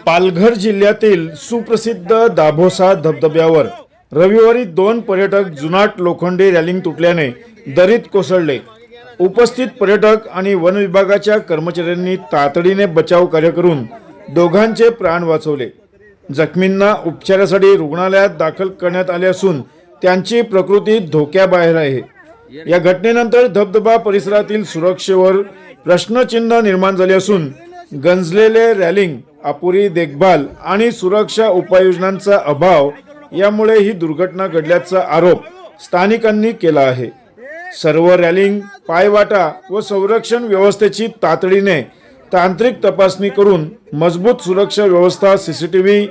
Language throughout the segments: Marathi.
पालघर जिल्ह्यातील सुप्रसिद्ध दाभोसा धबधब्यावर रविवारी 2 पर्यटक जुनाट लोखंडी रॅलिंग तुटल्याने दरीत कोसळले। उपस्थित पर्यटक आणि वन विभागाच्या कर्मचाऱ्यांनी तातडीने बचाव कार्य करून दोघांचे प्राण वाचवले। जखमींना उपचारासाठी रुग्णालयात दाखल करण्यात आले असून त्यांची प्रकृती धोक्याबाहेर आहे। या घटनेनंतर धबधबा परिसरातील सुरक्षेवर प्रश्नचिन्ह निर्माण झाले असून गंजलेले रॅलिंग, अपुरी देखभाल आणि सुरक्षा उपाययोजनांचा अभाव यामुळे ही दुर्घटना घडल्याचा आरोप स्थानिकांनी केला आहे। सर्व रॅलिंग, पायवाटा व संरक्षण व्यवस्थेची तातडीने तांत्रिक तपासणी करून मजबूत सुरक्षा व्यवस्था, सीसीटीव्ही,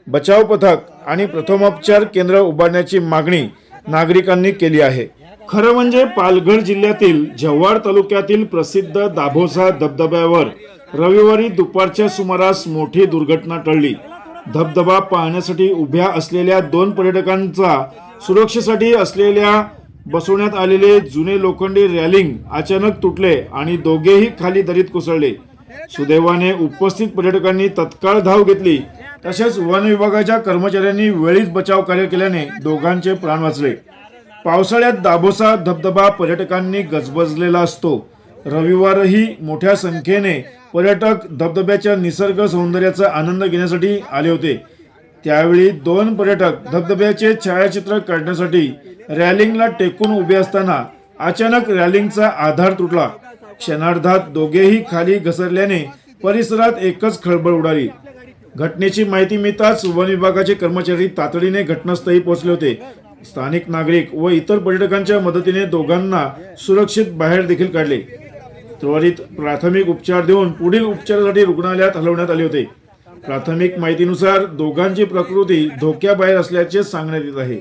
बचाव पथक आणि प्रथमोपचार केंद्र उभारण्याची मागणी नागरिकांनी केली आहे। खरं म्हणजे पालघर जिल्ह्यातील जव्हार तालुक्यातील प्रसिद्ध दाभोसा धबधब्यावर रविवारी दुपारच्या सुमारास मोठी दुर्घटना टळली। धबधबा पाहण्यासाठी उभ्या असलेल्या 2 पर्यटकांचा सुरक्षेसाठी असलेल्या बसवण्यात आलेले जुने लोखंडी रॅलिंग अचानक तुटले आणि दोघेही खाली दरीत कोसळले। सुदैवाने उपस्थित पर्यटकांनी तत्काळ धाव घेतली, तसेच वन विभागाच्या कर्मचाऱ्यांनी वेळीच बचाव कार्य केल्याने दोघांचे प्राण वाचले। पावसाळ्यात दाभोसा धबधबा पर्यटकांनी गजबजलेला असतो। रविवारही मोठ्या संख्येने पर्यटक धबधब्याच्या निसर्ग सौंदर्याचा आनंद घेण्यासाठी आले होते। त्यावेळी 2 पर्यटक धबधब्याचे छायाचित्र काढण्यासाठी रॅलिंगला टेकून उभे असताना अचानक रॅलिंगचा आधार तुटला। क्षणार्धात दोघेही खाली घसरल्याने परिसरात एकच खळबळ उडाली। घटनेची माहिती मिळताच वन विभागाचे कर्मचारी तातडीने घटनास्थळी पोहोचले होते। स्थानिक नागरिक व इतर पर्यटकांच्या मदतीने दोघांना सुरक्षित बाहेर देखील काढले। त्वरित प्राथमिक उपचार देऊन पुढील उपचारासाठी रुग्णालयात हलवण्यात आले होते। प्राथमिक माहितीनुसार दोघांची प्रकृती धोक्याबाहेर असल्याचे सांगण्यात येत आहे।